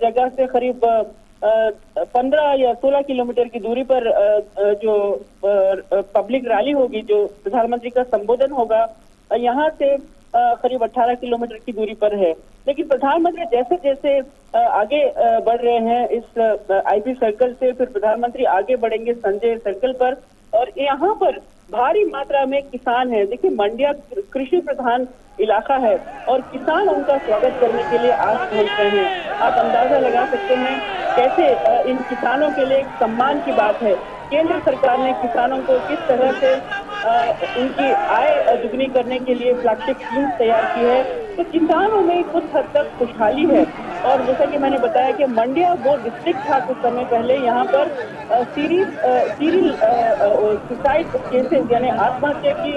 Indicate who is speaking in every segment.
Speaker 1: जगह से करीब 15 या 16 किलोमीटर की दूरी पर जो पब्लिक रैली होगी, जो प्रधानमंत्री का संबोधन होगा, यहाँ से करीब 18 किलोमीटर की दूरी पर है। लेकिन प्रधानमंत्री जैसे जैसे आगे बढ़ रहे हैं इस आईपी सर्कल से, फिर प्रधानमंत्री आगे बढ़ेंगे संजय सर्कल पर, और यहाँ पर भारी मात्रा में किसान है। देखिए, मंडिया कृषि प्रधान इलाका है और किसान उनका स्वागत करने के लिए आज पहुंच रहे हैं। आप अंदाजा लगा सकते हैं कैसे इन किसानों के लिए एक सम्मान की बात है। केंद्र सरकार ने किसानों को किस तरह से उनकी आय दुगनी करने के लिए फ्लैगशिप स्कीम तैयार की है, तो किसानों में कुछ हद तक खुशहाली है। और जैसा कि मैंने बताया कि मंडिया वो डिस्ट्रिक्ट था कुछ समय पहले, यहाँ पर सीरियल सुसाइड केसेस यानी आत्महत्या की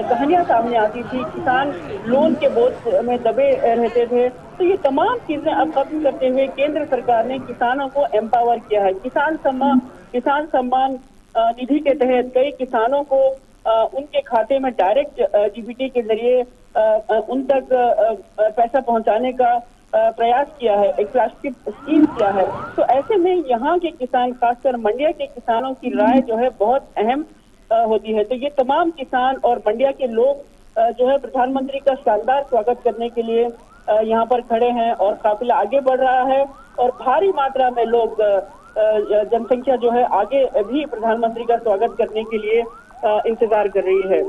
Speaker 1: कहानियां सामने आती थी। किसान लोन के बोझ में दबे रहते थे। तो ये तमाम चीजें अब खत्म करते हुए केंद्र सरकार ने किसानों को एम्पावर किया है। किसान सम्मान निधि के तहत कई किसानों को उनके खाते में डायरेक्ट डीबीटी के जरिए उन तक पैसा पहुंचाने का प्रयास किया है, एक फ्लैगशिप स्कीम किया है। तो ऐसे में यहाँ के किसान, खासकर मंडिया के किसानों की राय जो है बहुत अहम होती है। तो ये तमाम किसान और मंडिया के लोग जो है प्रधानमंत्री का शानदार स्वागत करने के लिए यहाँ पर खड़े हैं और काफिला आगे बढ़ रहा है और भारी मात्रा में लोग जनसंख्या जो है आगे भी प्रधानमंत्री का स्वागत करने के लिए इंतजार कर रही है।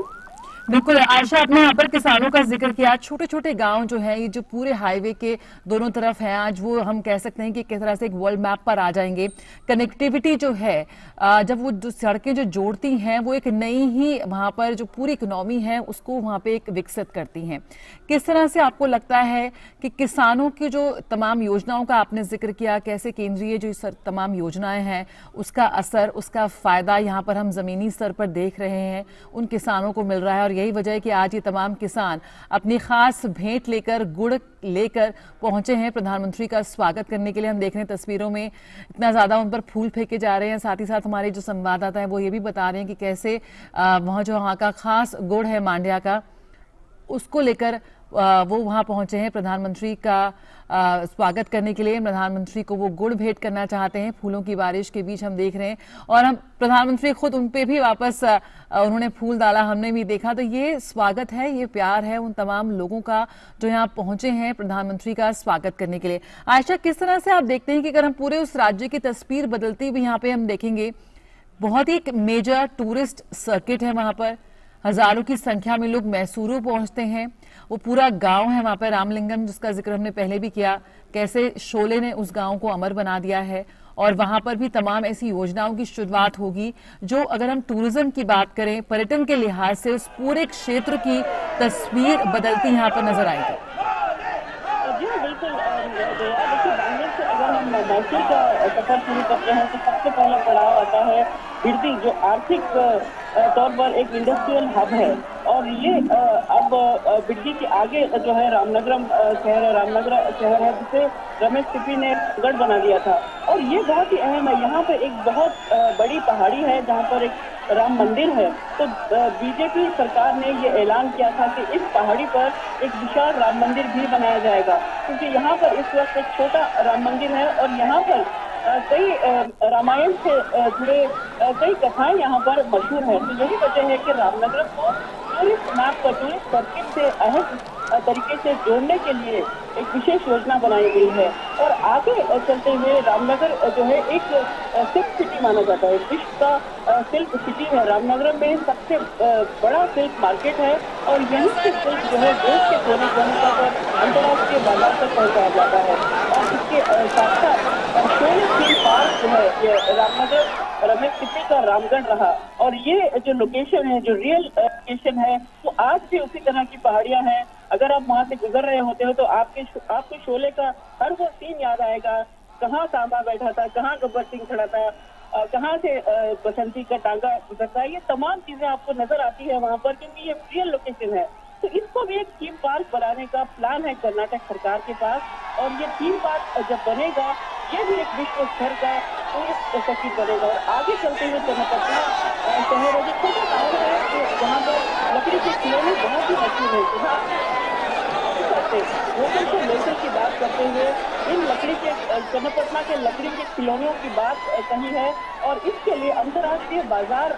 Speaker 2: बिल्कुल आयशा, आपने यहाँ पर किसानों का जिक्र किया। छोटे छोटे गांव जो हैं, ये जो पूरे हाईवे के दोनों तरफ हैं, आज वो हम कह सकते हैं कि किस तरह से एक वर्ल्ड मैप पर आ जाएंगे। कनेक्टिविटी जो है, जब वो जो सड़कें जो जोड़ती हैं, वो एक नई ही वहां पर जो पूरी इकोनॉमी है उसको वहां पे एक विकसित करती हैं। किस तरह से आपको लगता है कि किसानों की जो तमाम योजनाओं का आपने जिक्र किया, कैसे केंद्रीय जो तमाम योजनाएं हैं उसका असर, उसका फायदा यहाँ पर हम जमीनी स्तर पर देख रहे हैं, उन किसानों को मिल रहा है। और यही वजह है कि आज ये तमाम किसान अपनी खास भेंट लेकर, गुड़ लेकर पहुंचे हैं प्रधानमंत्री का स्वागत करने के लिए। हम देख रहे हैं तस्वीरों में इतना ज्यादा उन पर फूल फेंके जा रहे हैं। साथ ही साथ हमारे जो संवाददाता हैं वो ये भी बता रहे हैं कि कैसे वहां जो वहां का खास गुड़ है मांड्या का, उसको लेकर वो वहां पहुंचे हैं प्रधानमंत्री का स्वागत करने के लिए। प्रधानमंत्री को वो गुड़ भेंट करना चाहते हैं। फूलों की बारिश के बीच हम देख रहे हैं और हम प्रधानमंत्री खुद उन पे भी वापस उन्होंने फूल डाला, हमने भी देखा। तो ये स्वागत है, ये प्यार है उन तमाम लोगों का जो यहाँ पहुंचे हैं प्रधानमंत्री का स्वागत करने के लिए। आयशा, किस तरह से आप देखते हैं कि अगर हम पूरे उस राज्य की तस्वीर बदलती हुई यहाँ पे हम देखेंगे, बहुत ही एक मेजर टूरिस्ट सर्किट है वहां पर, हजारों की संख्या में लोग मैसूरू पहुंचते हैं। वो पूरा गांव है वहां पर रामलिंगम, जिसका जिक्र हमने पहले भी किया, कैसे शोले ने उस गांव को अमर बना दिया है। और वहां पर भी तमाम ऐसी योजनाओं की शुरुआत होगी जो, अगर हम टूरिज्म की बात करें, पर्यटन के लिहाज से उस पूरे क्षेत्र की तस्वीर बदलती यहाँ पर नजर आएगी।
Speaker 1: जी बिल्कुल, देखिए बांग्लादेश से अगर हम मैसूर का सफर शुरू करते हैं तो सबसे पहला पड़ाव आता है बिरदी, जो आर्थिक तौर पर एक इंडस्ट्रियल हब है। और ये अब बिरदी के आगे जो है रामनगरम शहर है जिसे रमेश सिप्पी ने गढ़ बना दिया था। और ये बहुत ही अहम है। यहाँ पे एक बहुत बड़ी पहाड़ी है जहाँ पर एक राम मंदिर है। तो बीजेपी सरकार ने ये ऐलान किया था कि इस पहाड़ी पर एक विशाल राम मंदिर भी बनाया जाएगा, क्योंकि यहाँ पर इस वक्त एक छोटा राम मंदिर है और यहाँ पर कई रामायण से जुड़े कई कथाएं यहाँ पर मशहूर हैं। तो यही वजह है कि रामनगर को टूरिस्ट मैप पर, टूरिस्ट सर्किट से अहम तरीके से जोड़ने के लिए एक विशेष योजना बनाई गई है। और आगे चलते हुए रामनगर जो है एक सिल्क सिटी माना जाता है, विश्व का सिल्क सिटी है। रामनगर में सबसे बड़ा सिल्क मार्केट है और यहीं से सिल्क जो है देश के कोने कोने तक अंतर्राष्ट्रीय बाजार तक पहुंचाया जाता है। और इसके साथ साथ शोले थीम पार्क जो है ये रामनगर रमेश सिप्पी का रामगढ़ रहा। और ये जो लोकेशन है, जो रियल लोकेशन है, वो आज भी उसी तरह की पहाड़ियां हैं। अगर आप वहां से गुजर रहे होते हो तो आपको शोले का हर वो सीन याद आएगा, कहाँ सांबा बैठा था, कहाँ गब्बर सिंह खड़ा था, कहाँ से बसंती का टांगा गुजरता है। ये तमाम चीजें आपको नजर आती है वहां पर, क्योंकि ये रियल लोकेशन है। तो इसको भी एक थीम पार्क बनाने का प्लान है कर्नाटक सरकार के पास। और ये थीम पार्क जब बनेगा, ये भी एक विश्व स्तर का टूरिस्ट सर्किट बनेगा। और आगे चलते हुए चन्नापटना शहर है, जो छोटा गाँव है जहाँ पर लकड़ी के खिलौने बहुत ही मशहूर है। लोकल से लोकल की बात करते हुए इन लकड़ी के चन्नपटना के लकड़ी के खिलौनों की बात कही है और इसके लिए अंतर्राष्ट्रीय बाजार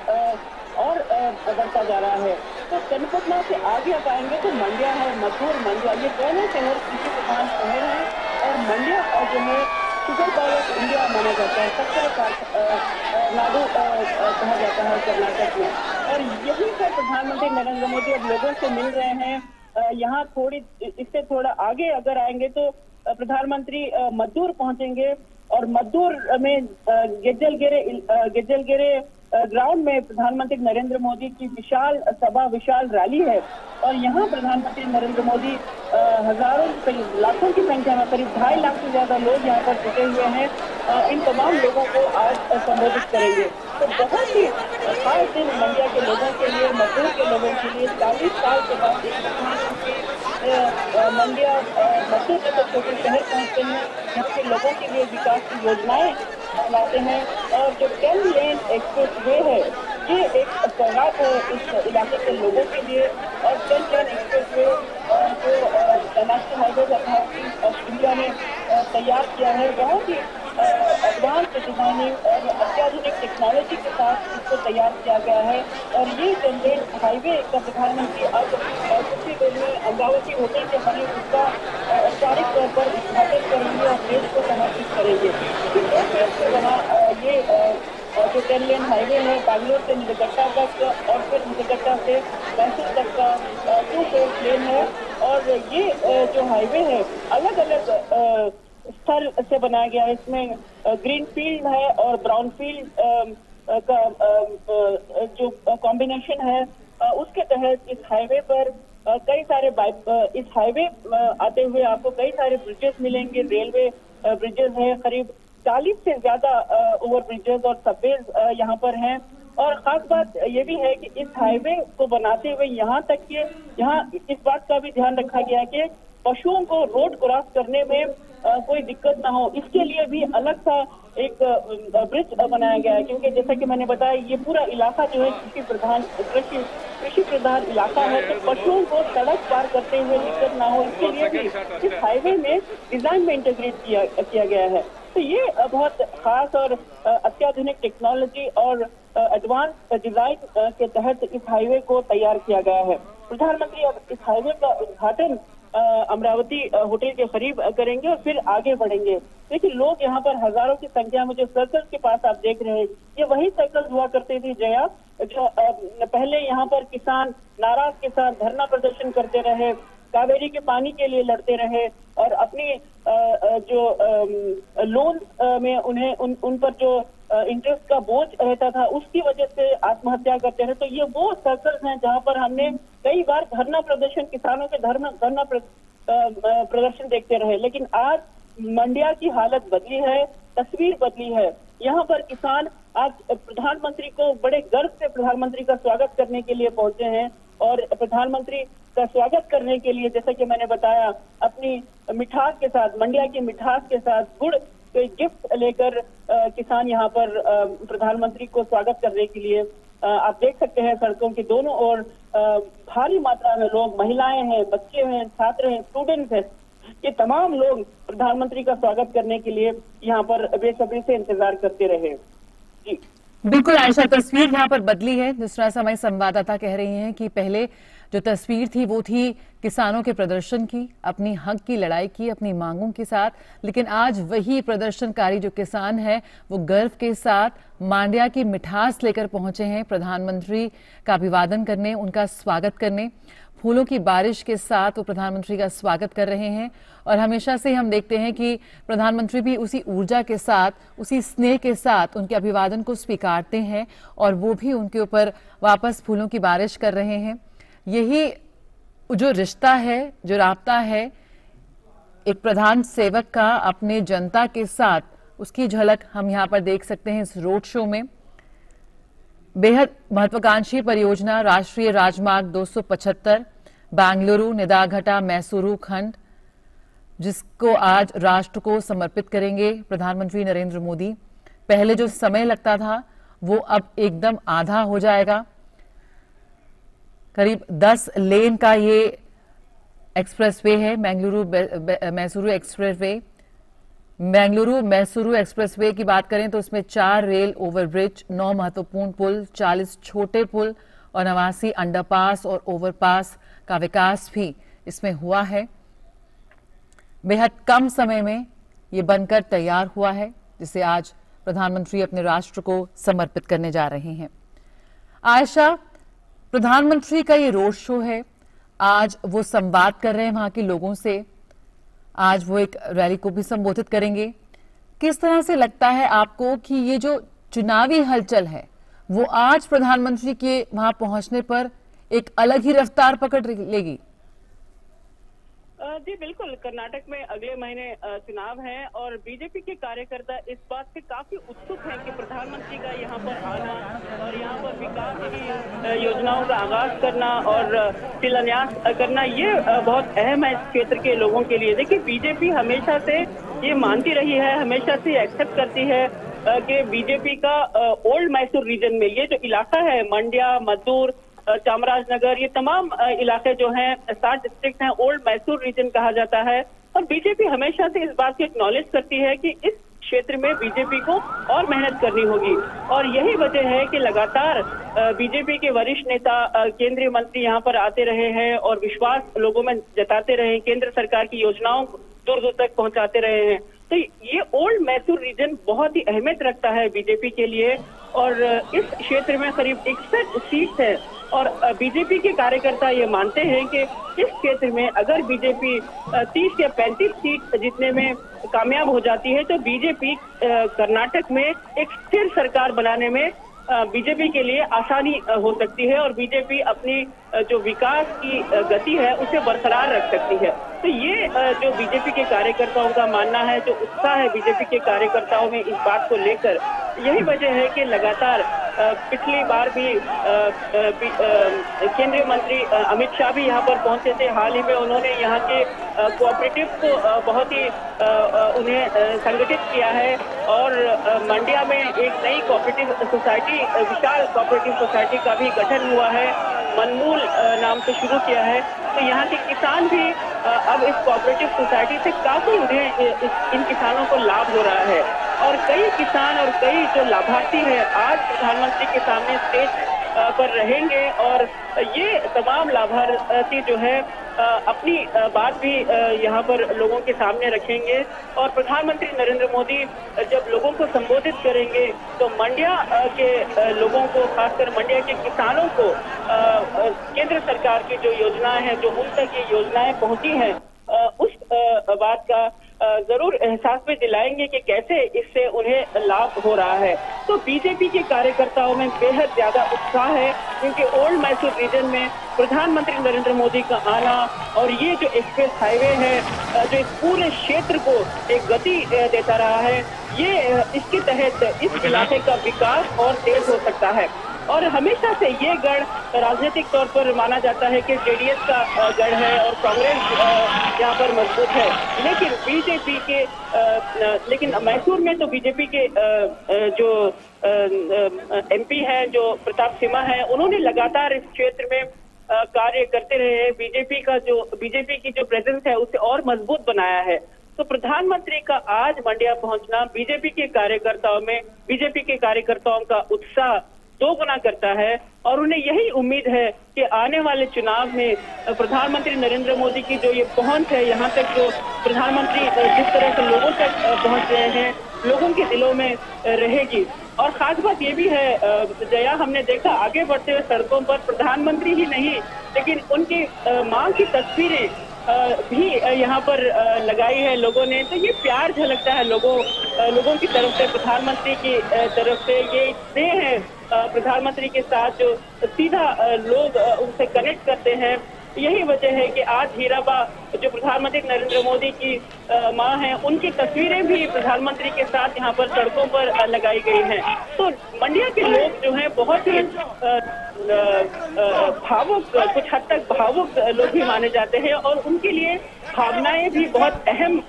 Speaker 1: और बढ़ता जा रहा है। तो चन्नपटना से आगे आप आएंगे तो मंड्या है, मथुर, मंड्या, ये दोनों शहर कृषि प्रधान शहर हैं और मंड्या जो है शुगर बॉल ऑफ इंडिया माना जाता है, शक्कर नाडु कहा जाता है कर्नाटक में। और यही पर प्रधानमंत्री नरेंद्र मोदी अब लोगों से मिल रहे हैं। यहाँ इससे थोड़ा आगे अगर आएंगे तो प्रधानमंत्री मद्दूर पहुंचेंगे और मद्दूर में गेजलगेरे ग्राउंड में प्रधानमंत्री नरेंद्र मोदी की विशाल सभा, विशाल रैली है और यहाँ प्रधानमंत्री नरेंद्र मोदी हजारों, लाखों की संख्या में, करीब 2.5 लाख से ज्यादा लोग यहाँ पर जुटे हुए हैं। इन तमाम लोगों को आज संबोधित करेंगे। तो बहुत ही खास दिन मंड्या के लोगों के लिए, मजदूर के लोगों के लिए। 40 साल के बाद मंड्या मजदूर के छोटे शहर पहुंचते हैं, यहाँ के लोगों के लिए विकास की योजनाएं लाते हैं। और जो 10 लेन एक्सप्रेस वे है, ये एक सौगात है इस इलाके के लोगों के लिए। और 10 लेन एक्सप्रेस वे जो national highway authority of India ने तैयार किया है, बहुत ही एडवांस डिजाइनिंग और अत्याधुनिक टेक्नोलॉजी के साथ इसको तैयार किया गया है। और ये 10 लेन हाईवे का प्रधानमंत्री अब कुछ देर में अमरावती होटल के बने उसका औपचारिक तौर पर उद्घाटन करेंगे और देश को समर्पित करेंगे। ये जो 10 लेन हाईवे है, बैंगलोर से निजगट्टा तक और फिर निजगट्टा से मैसूर तक का 2 फेज लेन है। और ये जो हाईवे है अलग अलग स्थल से बनाया गया है। इसमें ग्रीन फील्ड है और ब्राउन फील्ड का जो कॉम्बिनेशन है, उसके तहत इस हाईवे पर कई सारे इस हाईवे आते हुए आपको कई सारे ब्रिजेस मिलेंगे। रेलवे ब्रिजेस हैं, करीब 40 से ज्यादा ओवर ब्रिजेस और सबवेज यहाँ पर हैं। और खास बात ये भी है कि इस हाईवे को बनाते हुए यहाँ तक कि यहाँ इस बात का भी ध्यान रखा गया है कि पशुओं को रोड क्रॉस करने में कोई दिक्कत ना हो, इसके लिए भी अलग सा एक ब्रिज बनाया गया है। क्योंकि जैसा कि मैंने बताया, ये पूरा इलाका जो है कृषि प्रधान इलाका है, तो पशुओं को सड़क पार करते हुए दिक्कत ना हो, इसके लिए भी इस हाईवे में डिजाइन में इंटीग्रेट किया गया है। तो ये बहुत खास और अत्याधुनिक टेक्नोलॉजी और एडवांस डिजाइन के तहत इस हाईवे को तैयार किया गया है। प्रधानमंत्री अब इस हाईवे का उद्घाटन अमरावती होटल के करीब करेंगे और फिर आगे बढ़ेंगे। देखिए, लोग यहाँ पर हजारों की संख्या में जो सर्कल के पास आप देख रहे हैं, ये वही सर्कल हुआ करते थे जया, जो पहले यहाँ पर किसान नाराज किसान धरना प्रदर्शन करते रहे, कावेरी के पानी के लिए लड़ते रहे और अपनी जो लोन में उन्हें उन पर जो इंटरेस्ट का बोझ रहता था, उसकी वजह से आत्महत्या करते रहे। तो ये वो सर्कल्स हैं जहां पर हमने कई बार धरना प्रदर्शन, किसानों के धरना प्रदर्शन देखते रहे। लेकिन आज मंड्या की हालत बदली है, तस्वीर बदली है। यहाँ पर किसान आज प्रधानमंत्री को बड़े गर्व से प्रधानमंत्री का स्वागत करने के लिए पहुंचे हैं और प्रधानमंत्री का स्वागत करने के लिए, जैसा कि मैंने बताया, अपनी मिठास के साथ, मंड्या की मिठास के साथ गुड़ के गिफ्ट लेकर किसान यहाँ पर प्रधानमंत्री को स्वागत करने के लिए आप देख सकते हैं सड़कों के दोनों ओर भारी मात्रा में लोग, महिलाएं हैं, बच्चे हैं, छात्र हैं, स्टूडेंट्स हैं, ये तमाम लोग प्रधानमंत्री का स्वागत करने के लिए यहाँ पर बेसब्री से इंतजार करते रहे। जी
Speaker 2: बिल्कुल आयशा, तस्वीर यहाँ पर बदली है। जिस तरह से हमारे संवाददाता कह रही हैं कि पहले जो तस्वीर थी वो थी किसानों के प्रदर्शन की, अपनी हक की लड़ाई की, अपनी मांगों के साथ, लेकिन आज वही प्रदर्शनकारी जो किसान है वो गर्व के साथ मांड्या की मिठास लेकर पहुंचे हैं प्रधानमंत्री का अभिवादन करने, उनका स्वागत करने। फूलों की बारिश के साथ वो प्रधानमंत्री का स्वागत कर रहे हैं और हमेशा से हम देखते हैं कि प्रधानमंत्री भी उसी ऊर्जा के साथ, उसी स्नेह के साथ उनके अभिवादन को स्वीकारते हैं और वो भी उनके ऊपर वापस फूलों की बारिश कर रहे हैं। यही जो रिश्ता है, जो राब्ता है एक प्रधान सेवक का अपने जनता के साथ, उसकी झलक हम यहाँ पर देख सकते हैं इस रोड शो में। बेहद महत्वाकांक्षी परियोजना राष्ट्रीय राजमार्ग 275 बेंगलुरु निदाघटा मैसूरू खंड, जिसको आज राष्ट्र को समर्पित करेंगे प्रधानमंत्री नरेंद्र मोदी। पहले जो समय लगता था वो अब एकदम आधा हो जाएगा। करीब 10 लेन का ये एक्सप्रेसवे है, बेंगलुरु मैसूरू एक्सप्रेसवे। बेंगलुरु मैसूरू एक्सप्रेसवे की बात करें तो इसमें 4 रेल ओवरब्रिज, 9 महत्वपूर्ण पुल, 40 छोटे पुल और 89 अंडरपास और ओवरपास का विकास भी इसमें हुआ है। बेहद कम समय में ये बनकर तैयार हुआ है, जिसे आज प्रधानमंत्री अपने राष्ट्र को समर्पित करने जा रहे हैं। आयशा, प्रधानमंत्री का ये रोड शो है, आज वो संवाद कर रहे हैं वहां के लोगों से, आज वो एक रैली को भी संबोधित करेंगे। किस तरह से लगता है आपको कि ये जो चुनावी हलचल है वो आज प्रधानमंत्री के वहां पहुंचने पर एक अलग ही रफ्तार पकड़ लेगी?
Speaker 1: जी बिल्कुल, कर्नाटक में अगले महीने चुनाव है और बीजेपी के कार्यकर्ता इस बात से काफी उत्सुक हैं कि प्रधानमंत्री का यहाँ पर आना और यहाँ पर विकास की योजनाओं का आगाज करना और शिलान्यास करना, ये बहुत अहम है इस क्षेत्र के लोगों के लिए। देखिए, बीजेपी हमेशा से ये मानती रही है, हमेशा से एक्सेप्ट करती है कि बीजेपी का ओल्ड मैसूर रीजन में ये जो इलाका है, मंड्या, मद्दूर, चामराजनगर, ये तमाम इलाके जो हैं, 7 डिस्ट्रिक्ट हैं, ओल्ड मैसूर रीजन कहा जाता है। और बीजेपी हमेशा से इस बात को एक्नॉलेज करती है कि इस क्षेत्र में बीजेपी को और मेहनत करनी होगी और यही वजह है कि लगातार बीजेपी के वरिष्ठ नेता, केंद्रीय मंत्री यहाँ पर आते रहे हैं और विश्वास लोगों में जताते रहे हैं, केंद्र सरकार की योजनाओं दूर दूर तक पहुंचाते रहे हैं। तो ये ओल्ड मैसूर रीजन बहुत ही अहमियत रखता है बीजेपी के लिए और इस क्षेत्र में करीब 61 सीट है और बीजेपी के कार्यकर्ता ये मानते हैं कि इस क्षेत्र में अगर बीजेपी 30 या 35 सीट जीतने में कामयाब हो जाती है तो बीजेपी कर्नाटक में एक स्थिर सरकार बनाने में बीजेपी के लिए आसानी हो सकती है और बीजेपी अपनी जो विकास की गति है उसे बरकरार रख सकती है। तो ये जो बीजेपी के कार्यकर्ताओं का मानना है, जो उत्साह है बीजेपी के कार्यकर्ताओं में इस बात को लेकर, यही वजह है कि लगातार पिछली बार भी केंद्रीय मंत्री अमित शाह भी यहाँ पर पहुंचे थे। हाल ही में उन्होंने यहाँ के कोऑपरेटिव को बहुत ही उन्हें संगठित किया है और मंड्या में एक नई कोऑपरेटिव सोसाइटी, विशाल कोऑपरेटिव सोसाइटी का भी गठन हुआ है, मनमूल नाम से शुरू किया है। तो यहाँ के किसान भी अब इस कोऑपरेटिव सोसाइटी से काफी उन्हें इन किसानों को लाभ हो रहा है और कई किसान और कई जो लाभार्थी हैं आज प्रधानमंत्री के सामने स्टेज पर रहेंगे और ये तमाम लाभार्थी जो है अपनी बात भी यहाँ पर लोगों के सामने रखेंगे और प्रधानमंत्री नरेंद्र मोदी जब लोगों को संबोधित करेंगे तो मंड्या के लोगों को, खासकर मंड्या के किसानों को केंद्र सरकार की जो योजनाएं हैं, जो उन तक ये योजनाएं पहुंची हैं, उस बात का जरूर एहसास में दिलाएंगे कि कैसे इससे उन्हें लाभ हो रहा है। तो बीजेपी के कार्यकर्ताओं में बेहद ज्यादा उत्साह है क्योंकि ओल्ड मैसूर रीजन में प्रधानमंत्री नरेंद्र मोदी का आना और ये जो एक्सप्रेस हाईवे है जो इस पूरे क्षेत्र को एक गति देता रहा है, ये इसके तहत इस इलाके का विकास और तेज हो सकता है। और हमेशा से ये गढ़ राजनीतिक तौर पर माना जाता है कि जेडीएस का गढ़ है और कांग्रेस यहाँ पर मजबूत है, लेकिन बीजेपी के लेकिन मैसूर में तो बीजेपी के जो एमपी हैं, जो प्रताप सिम्हा हैं, उन्होंने लगातार इस क्षेत्र में कार्य करते रहे हैं। बीजेपी की जो प्रेजेंस है उसे और मजबूत बनाया है। तो प्रधानमंत्री का आज मंड्या पहुंचना बीजेपी के कार्यकर्ताओं का उत्साह दोगुना करता है और उन्हें यही उम्मीद है कि आने वाले चुनाव में प्रधानमंत्री नरेंद्र मोदी की जो ये पहुंच है, यहाँ तक जो प्रधानमंत्री जिस तरह से लोगों तक पहुंच रहे हैं, लोगों के दिलों में रहेगी। और खास बात ये भी है जया, हमने देखा आगे बढ़ते हुए सड़कों पर प्रधानमंत्री ही नहीं लेकिन उनकी मां की तस्वीरें भी यहाँ पर लगाई है लोगों ने। तो ये प्यार झलकता है लोगों की तरफ से, प्रधानमंत्री की तरफ से। ये स्नेह है प्रधानमंत्री के साथ जो सीधा लोग उनसे कनेक्ट करते हैं। यही वजह है कि आज हीराबा जो प्रधानमंत्री नरेंद्र मोदी की मां हैं, उनकी तस्वीरें भी प्रधानमंत्री के साथ यहाँ पर सड़कों पर लगाई गई हैं। तो मंड्या के लोग जो हैं बहुत ही भावुक, कुछ हद तक भावुक लोग भी माने जाते हैं और उनके लिए भावनाएं भी बहुत अहम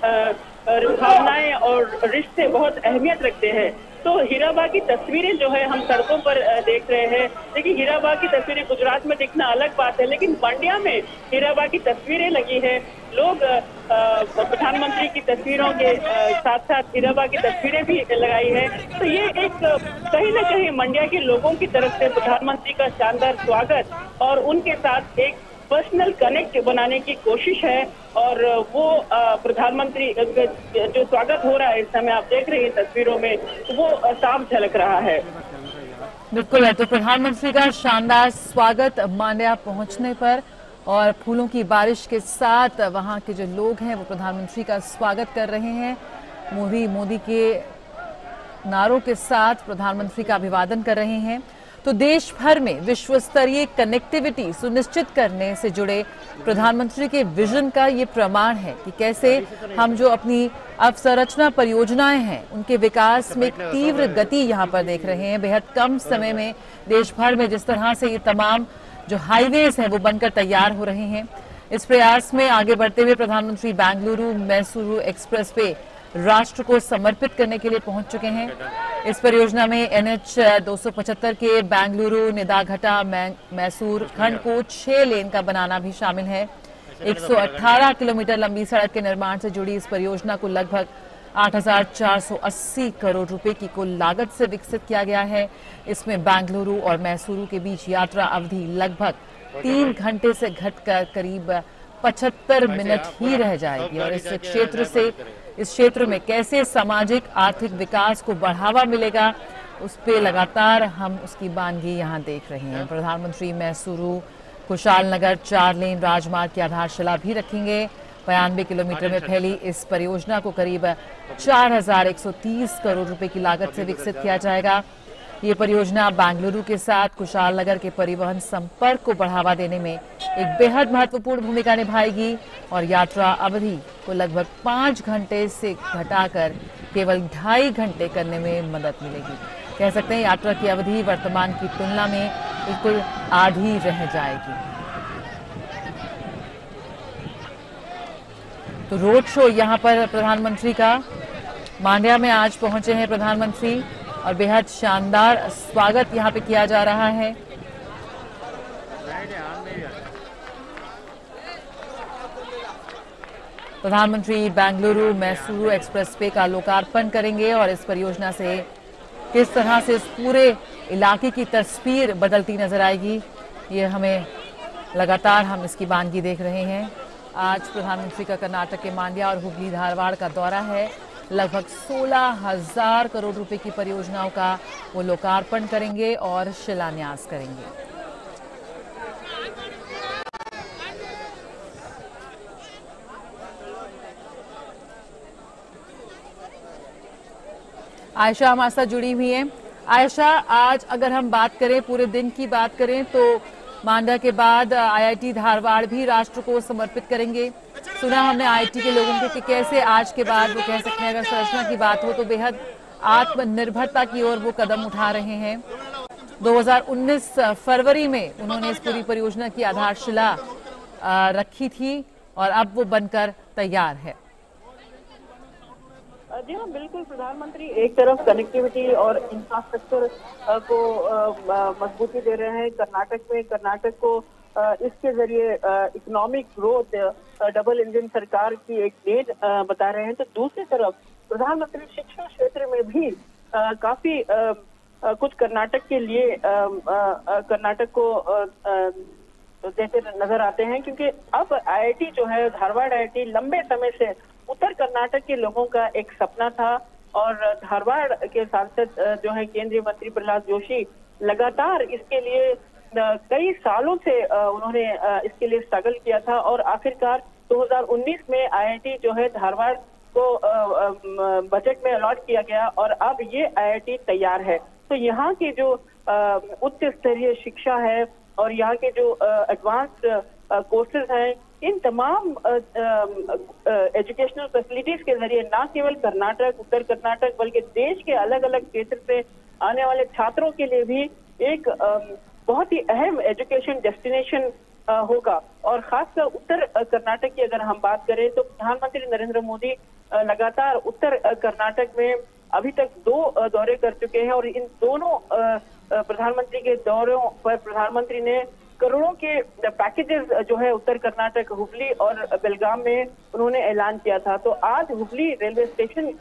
Speaker 1: भावनाएं और रिश्ते बहुत अहमियत रखते हैं। तो हीराबा की तस्वीरें जो है हम सड़कों पर देख रहे हैं। देखिए, हीराबा की तस्वीरें गुजरात में दिखना अलग बात है, लेकिन मांड्या में हीराबा की तस्वीरें लगी है। लोग प्रधानमंत्री की तस्वीरों के साथ साथ हीराबा की तस्वीरें भी लगाई है। तो ये एक कहीं ना कहीं मांड्या के लोगों की तरफ से प्रधानमंत्री का शानदार स्वागत और उनके साथ एक पर्सनल कनेक्ट बनाने की कोशिश है। और वो प्रधानमंत्री जो स्वागत हो रहा है इस समय आप देख रहे हैं तस्वीरों में, तो वो साफ झलक रहा है।
Speaker 2: बिल्कुल है, तो प्रधानमंत्री का शानदार स्वागत मांड्या पहुंचने पर और फूलों की बारिश के साथ वहां के जो लोग हैं वो प्रधानमंत्री का स्वागत कर रहे हैं। मोदी के नारों के साथ प्रधानमंत्री का अभिवादन कर रहे हैं। तो देश भर में विश्व स्तरीय कनेक्टिविटी सुनिश्चित करने से जुड़े प्रधानमंत्री के विजन का ये प्रमाण है कि कैसे हम जो अपनी अवसंरचना परियोजनाएं हैं उनके विकास में एक तीव्र गति यहाँ पर देख रहे हैं। बेहद कम समय में देश भर में जिस तरह से ये तमाम जो हाईवेज हैं वो बनकर तैयार हो रहे हैं। इस प्रयास में आगे बढ़ते हुए प्रधानमंत्री बेंगलुरु मैसूरू एक्सप्रेस वे राष्ट्र को समर्पित करने के लिए पहुंच चुके हैं। इस परियोजना में NH 275 के बेंगलुरु निदाघटा मैसूर खंड को 6 लेन का बनाना भी शामिल है। 118 किलोमीटर लंबी सड़क के निर्माण से जुड़ी इस परियोजना को लगभग 8,480 करोड़ रुपए की कुल लागत से विकसित किया गया है। इसमें बेंगलुरु और मैसूरू के बीच यात्रा अवधि लगभग 3 घंटे से घटकर करीब 75 मिनट ही रह जाएगी। और इस क्षेत्र में कैसे सामाजिक आर्थिक विकास को बढ़ावा मिलेगा उस पे लगातार हम उसकी बानगी यहाँ देख रहे हैं। प्रधानमंत्री मैसूरू कुशाल नगर 4 लेन राजमार्ग की आधारशिला भी रखेंगे। 92 किलोमीटर में फैली इस परियोजना को करीब 4,130 करोड़ रुपए की लागत से विकसित किया जाएगा। ये परियोजना बेंगलुरु के साथ कुशाल नगर के परिवहन संपर्क को बढ़ावा देने में एक बेहद महत्वपूर्ण भूमिका निभाएगी और यात्रा अवधि को लगभग 5 घंटे से घटाकर केवल 2.5 घंटे करने में मदद मिलेगी। कह सकते हैं यात्रा की अवधि वर्तमान की तुलना में बिल्कुल आधी रह जाएगी। तो रोड शो यहाँ पर प्रधानमंत्री का मांड्या में आज पहुंचे हैं प्रधानमंत्री और बेहद शानदार स्वागत यहाँ पे किया जा रहा है। प्रधानमंत्री बेंगलुरु मैसूरू एक्सप्रेस वे का लोकार्पण करेंगे और इस परियोजना से किस तरह से इस पूरे इलाके की तस्वीर बदलती नजर आएगी, ये हमें लगातार हम इसकी बानगी देख रहे हैं। आज प्रधानमंत्री का कर्नाटक के मांड्या और हुबली धारवाड़ का दौरा है। लगभग 16,000 करोड़ रुपए की परियोजनाओं का वो लोकार्पण करेंगे और शिलान्यास करेंगे। आयशा हमारे साथ जुड़ी हुई है। आयशा, आज अगर हम बात करें पूरे दिन की बात करें तो मांड्या के बाद IIT धारवाड़ भी राष्ट्र को समर्पित करेंगे। सुना हमने IIT के लोगों को कि कैसे आज के बाद वो कह सकते हैं अगर संरचना की बात हो तो बेहद आत्मनिर्भरता की ओर वो कदम उठा रहे हैं। 2019 फरवरी में उन्होंने इस पूरी परियोजना की आधारशिला रखी थी और अब वो बनकर तैयार है।
Speaker 1: जी हाँ, बिल्कुल। प्रधानमंत्री एक तरफ कनेक्टिविटी और इंफ्रास्ट्रक्चर को मजबूती दे रहे हैं कर्नाटक को इसके जरिए इकोनॉमिक ग्रोथ डबल इंजन सरकार की एक नीड बता रहे हैं। तो दूसरी तरफ प्रधानमंत्री शिक्षा क्षेत्र में भी काफी कुछ कर्नाटक के लिए कर्नाटक को देते नजर आते हैं, क्योंकि अब IIT जो है धारवाड़ IIT लंबे समय से उत्तर कर्नाटक के लोगों का एक सपना था और धारवाड़ के सांसद जो है केंद्रीय मंत्री प्रहलाद जोशी लगातार इसके लिए कई सालों से उन्होंने इसके लिए स्ट्रगल किया था और आखिरकार 2019 में IIT जो है धारवाड़ को बजट में अलॉट किया गया और अब ये IIT तैयार है। तो यहाँ की जो उच्च स्तरीय शिक्षा है और यहाँ के जो एडवांस्ड कोर्सेज हैं, इन तमाम एजुकेशनल फैसिलिटीज के जरिए न केवल कर्नाटक उत्तर कर्नाटक बल्कि देश के अलग अलग क्षेत्र से आने वाले छात्रों के लिए भी एक बहुत ही अहम एजुकेशन डेस्टिनेशन होगा। और खासकर उत्तर कर्नाटक की अगर हम बात करें तो प्रधानमंत्री नरेंद्र मोदी लगातार उत्तर कर्नाटक में अभी तक 2 दौरे कर चुके हैं और इन दोनों प्रधानमंत्री के दौरों पर प्रधानमंत्री ने करोड़ों के पैकेजेस जो है उत्तर कर्नाटक हुबली और बेलगाम में उन्होंने ऐलान किया था। तो आज हुबली रेलवे स्टेशन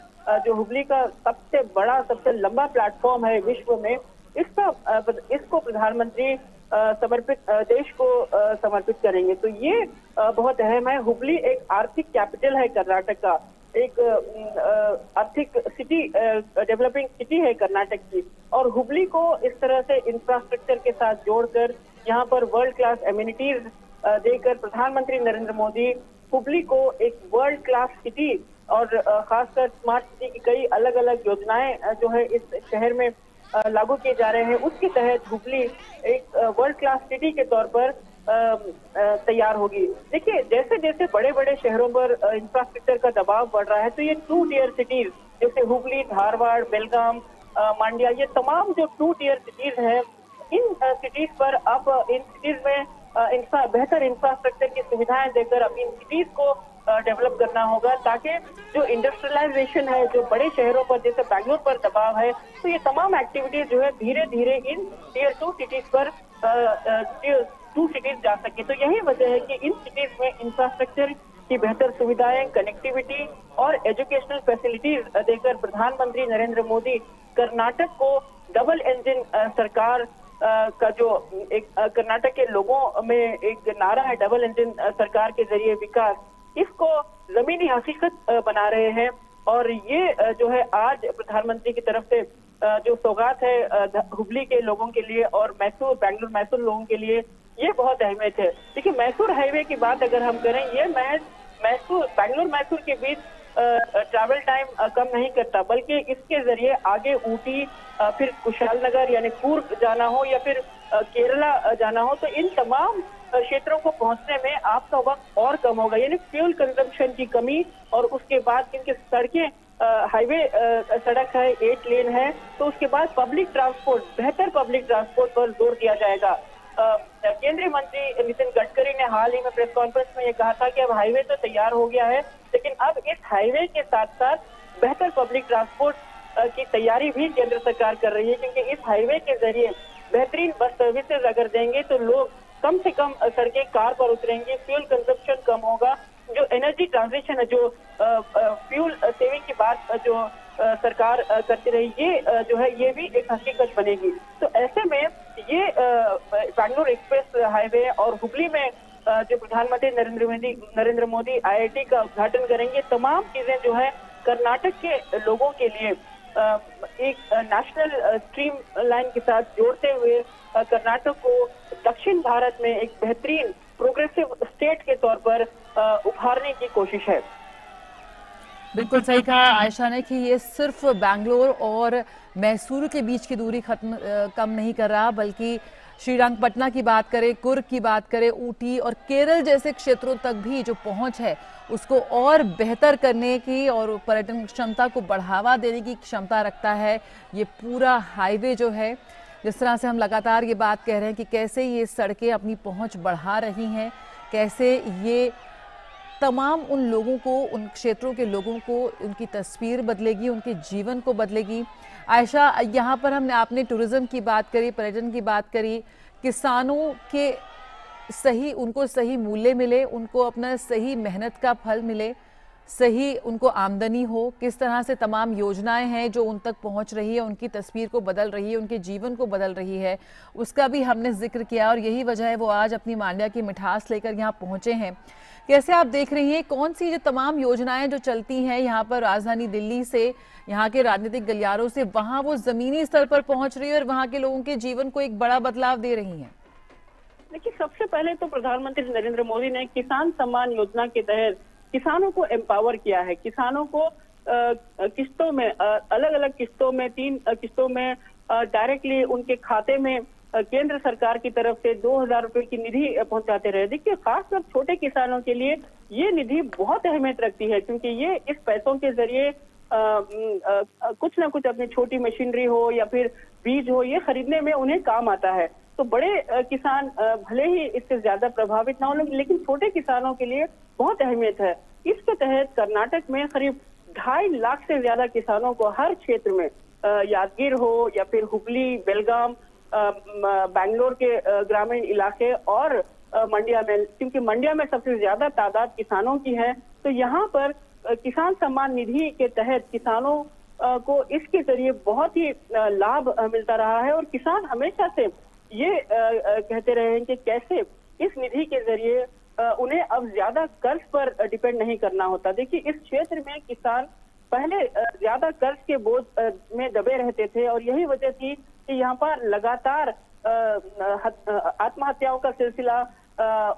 Speaker 1: जो हुबली का सबसे बड़ा सबसे लंबा प्लेटफॉर्म है विश्व में, इसको प्रधानमंत्री समर्पित देश को समर्पित करेंगे। तो ये बहुत अहम है। हुबली एक आर्थिक कैपिटल है कर्नाटक का, एक आर्थिक सिटी, डेवलपिंग सिटी है कर्नाटक की, और हुबली को इस तरह से इंफ्रास्ट्रक्चर के साथ जोड़कर यहाँ पर वर्ल्ड क्लास एमिनिटीज देकर प्रधानमंत्री नरेंद्र मोदी हुबली को एक वर्ल्ड क्लास सिटी और खासकर स्मार्ट सिटी की कई अलग अलग योजनाएं जो है इस शहर में लागू किए जा रहे हैं, उसके तहत हुबली एक वर्ल्ड क्लास सिटी के तौर पर तैयार होगी। देखिए, जैसे जैसे बड़े बड़े शहरों पर इंफ्रास्ट्रक्चर का दबाव बढ़ रहा है तो ये 2 टियर सिटीज जैसे हुबली, धारवाड़, बेलगाम, मांड्या, ये तमाम जो 2 टियर सिटीज हैं, इन सिटीज पर अब इन सिटीज में बेहतर इंफ्रास्ट्रक्चर की सुविधाएं देकर अब इन सिटीज को डेवलप करना होगा, ताकि जो इंडस्ट्रियलाइजेशन है, जो बड़े शहरों पर जैसे बैंगलोर पर दबाव है, तो ये तमाम एक्टिविटीज जो है धीरे धीरे इन टियर 2 सिटीज पर टियर 2 सिटीज जा सके। तो यही वजह है कि इन सिटीज में इंफ्रास्ट्रक्चर की बेहतर सुविधाएं, कनेक्टिविटी और एजुकेशनल फैसिलिटीज देकर प्रधानमंत्री नरेंद्र मोदी कर्नाटक को डबल इंजन सरकार का जो एक कर्नाटक के लोगों में एक नारा है, डबल इंजन सरकार के जरिए विकास, इसको जमीनी हकीकत बना रहे हैं। और ये जो है आज प्रधानमंत्री की तरफ से जो सौगात है हुबली के लोगों के लिए और मैसूर, बैंगलोर मैसूर लोगों के लिए, ये बहुत अहमियत है। देखिए, मैसूर हाईवे की बात अगर हम करें, ये मैसूर, बैंगलोर मैसूर के बीच ट्रैवल टाइम कम नहीं करता, बल्कि इसके जरिए आगे ऊटी, फिर कुशालनगर यानी कूर्ग जाना हो या फिर केरला जाना हो, तो इन तमाम क्षेत्रों को पहुंचने में आपका वक्त और कम होगा। यानी फ्यूल कंजम्पशन की कमी, और उसके बाद क्योंकि सड़कें हाईवे सड़क है, 8 लेन है, तो उसके बाद पब्लिक ट्रांसपोर्ट, बेहतर पब्लिक ट्रांसपोर्ट पर जोर दिया जाएगा। केंद्रीय मंत्री नितिन गडकरी ने हाल ही में प्रेस कॉन्फ्रेंस में ये कहा था कि अब हाईवे तो तैयार हो गया है, लेकिन अब इस हाईवे के साथ साथ बेहतर पब्लिक ट्रांसपोर्ट की तैयारी भी केंद्र सरकार कर रही है, क्योंकि इस हाईवे के जरिए बेहतरीन बस सर्विसेज अगर देंगे तो लोग कम से कम सड़कें कार पर उतरेंगे, फ्यूल कंजप्शन कम होगा, जो एनर्जी ट्रांजिशन है, जो फ्यूल सेविंग की बात जो सरकार करती रही, ये जो है ये भी एक हकीकत बनेगी। तो ऐसे में ये बैंगलोर एक्सप्रेस हाईवे और हुबली में जो प्रधानमंत्री नरेंद्र मोदी IIT का उद्घाटन करेंगे, तमाम चीजें जो है कर्नाटक के लोगों के लिए एक नेशनल स्ट्रीम लाइन के साथ जोड़ते हुए कर्नाटक को दक्षिण भारत में एक बेहतरीन प्रोग्रेसिव स्टेट के तौर पर उभारने की कोशिश है।
Speaker 2: बिल्कुल सही कहा आयशा ने कि ये सिर्फ बैंगलोर और मैसूर के बीच की दूरी कम नहीं कर रहा, बल्कि श्रीरंगपटना की बात करें, कुर्ग की बात करें, ऊटी और केरल जैसे क्षेत्रों तक भी जो पहुंच है उसको और बेहतर करने की और पर्यटन क्षमता को बढ़ावा देने की क्षमता रखता है ये पूरा हाईवे जो है। जिस तरह से हम लगातार ये बात कह रहे हैं कि कैसे ये सड़कें अपनी पहुंच बढ़ा रही हैं, कैसे ये तमाम उन लोगों को, उन क्षेत्रों के लोगों को उनकी तस्वीर बदलेगी, उनके जीवन को बदलेगी। आयशा, यहाँ पर आपने टूरिज्म की बात करी, पर्यटन की बात करी, किसानों के उनको सही मूल्य मिले, उनको अपना सही मेहनत का फल मिले, सही उनको आमदनी हो, किस तरह से तमाम योजनाएं हैं जो उन तक पहुंच रही है, उनकी तस्वीर को बदल रही है, उनके जीवन को बदल रही है, उसका भी हमने जिक्र किया। और यही वजह है वो आज अपनी मांड्या की मिठास लेकर यहाँ पहुंचे हैं। कैसे आप देख रही हैं कौन सी जो तमाम योजनाएं जो चलती हैं यहाँ पर राजधानी दिल्ली से, यहाँ के राजनीतिक गलियारों से, वहां वो जमीनी स्तर पर पहुंच रही है और वहां के लोगों के जीवन को एक बड़ा बदलाव दे रही हैं?
Speaker 1: देखिए, सबसे पहले तो प्रधानमंत्री नरेंद्र मोदी ने किसान सम्मान योजना के तहत किसानों को एम्पावर किया है। किसानों को किस्तों में, अलग अलग किस्तों में, 3 किस्तों में डायरेक्टली उनके खाते में केंद्र सरकार की तरफ से 2000 रुपए की निधि पहुंचाते रहे। देखिए, खासकर छोटे किसानों के लिए ये निधि बहुत अहमियत रखती है, क्योंकि ये इस पैसों के जरिए कुछ ना कुछ अपनी छोटी मशीनरी हो या फिर बीज हो, ये खरीदने में उन्हें काम आता है। तो बड़े किसान भले ही इससे ज्यादा प्रभावित ना हो, लेकिन छोटे किसानों के लिए बहुत अहमियत है। इसके तहत कर्नाटक में करीब 2.5 लाख से ज्यादा किसानों को हर क्षेत्र में, यादगीर हो या फिर हुगली, बेलगाम, बैंगलोर के ग्रामीण इलाके और मंडिया में, क्योंकि मंडिया में सबसे ज्यादा तादाद किसानों की है, तो यहाँ पर किसान सम्मान निधि के तहत किसानों को इसके जरिए बहुत ही लाभ मिलता रहा है। और किसान हमेशा से ये कहते रहे हैं कि कैसे इस निधि के जरिए उन्हें अब ज्यादा कर्ज पर डिपेंड नहीं करना होता। देखिए, इस क्षेत्र में किसान पहले ज्यादा कर्ज के बोझ में दबे रहते थे और यही वजह थी कि यहाँ पर लगातार आत्महत्याओं का सिलसिला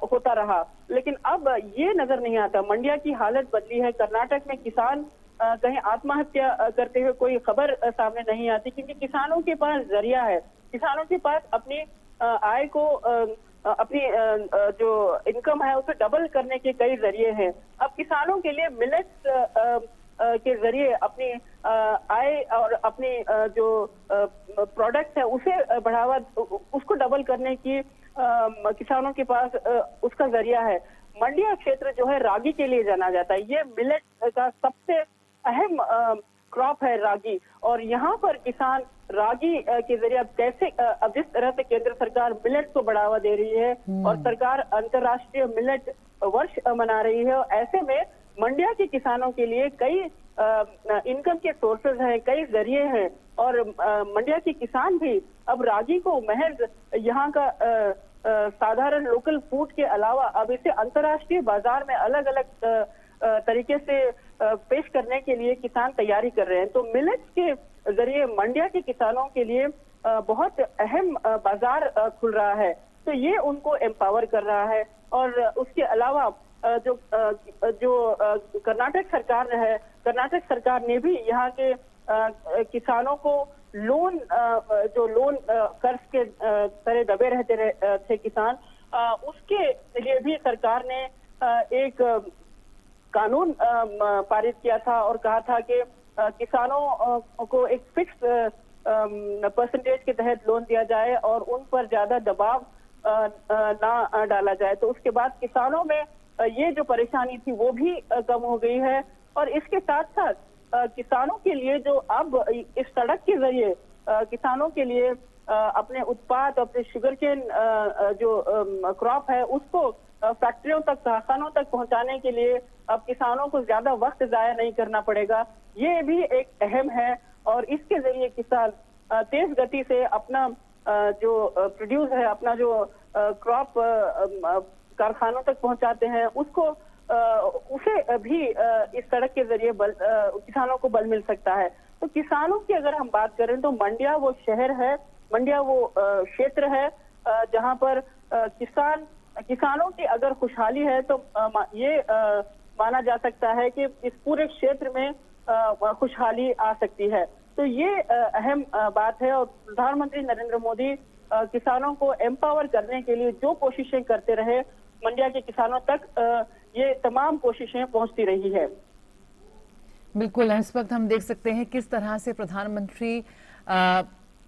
Speaker 1: होता रहा। लेकिन अब ये नजर नहीं आता, मंडिया की हालत बदली है। कर्नाटक में किसान कहीं आत्महत्या करते हुए कोई खबर सामने नहीं आती, क्योंकि किसानों के पास जरिया है, किसानों के पास अपनी आय को, अपनी जो इनकम है उसे डबल करने के कई जरिए हैं। अब किसानों के लिए मिलेट्स के जरिए अपनी आय और अपनी जो प्रोडक्ट है उसे बढ़ावा, उसको डबल करने की किसानों के पास उसका जरिया है। मंडिया क्षेत्र जो है रागी के लिए जाना जाता है, ये मिलेट का सबसे अहम क्रॉप है रागी, और यहाँ पर किसान रागी के जरिए अब कैसे, अब जिस तरह से केंद्र सरकार मिलेट को बढ़ावा दे रही है और सरकार अंतर्राष्ट्रीय मिलेट वर्ष मना रही है, ऐसे में मंडिया के किसानों के लिए कई इनकम के सोर्सेज हैं, कई जरिए हैं, और मंडिया के किसान भी अब रागी को महज यहाँ का साधारण लोकल फूड के अलावा अब इसे अंतर्राष्ट्रीय बाजार में अलग अलग तरीके से पेश करने के लिए किसान तैयारी कर रहे हैं। तो मिलेट्स के जरिए मंडिया के किसानों के लिए बहुत अहम बाजार खुल रहा है, तो ये उनको एम्पावर कर रहा है। और उसके अलावा जो कर्नाटक सरकार है, कर्नाटक सरकार ने भी यहाँ के किसानों को लोन, जो लोन कर्ज के तरह दबे रहते थे किसान, उसके लिए भी सरकार ने एक कानून पारित किया था और कहा था कि किसानों को एक फिक्स परसेंटेज के तहत लोन दिया जाए और उन पर ज्यादा दबाव ना डाला जाए। तो उसके बाद किसानों में ये जो परेशानी थी वो भी कम हो गई है। और इसके साथ साथ किसानों के लिए जो अब इस सड़क के जरिए किसानों के लिए अपने उत्पाद, अपने शुगर केन जो क्रॉप है उसको फैक्ट्रियों तक, कारखानों तक पहुंचाने के लिए अब किसानों को ज्यादा वक्त जाया नहीं करना पड़ेगा, ये भी एक अहम है। और इसके जरिए किसान तेज गति से अपना जो प्रोड्यूस है, अपना जो क्रॉप कारखानों तक पहुंचाते हैं, उसको उसे भी इस सड़क के जरिए किसानों को बल मिल सकता है। तो किसानों की अगर हम बात करें तो मंडिया वो शहर है, मंडिया वो क्षेत्र है जहां पर किसानों की अगर खुशहाली है तो ये माना जा सकता है कि इस पूरे क्षेत्र में खुशहाली आ सकती है। तो ये अहम बात है। और प्रधानमंत्री नरेंद्र मोदी किसानों को एम्पावर करने के लिए जो कोशिशें करते रहे, मंडिया के किसानों तक ये तमाम कोशिशें पहुंचती रही है।
Speaker 2: बिल्कुल, इस वक्त हम देख सकते हैं किस तरह से प्रधानमंत्री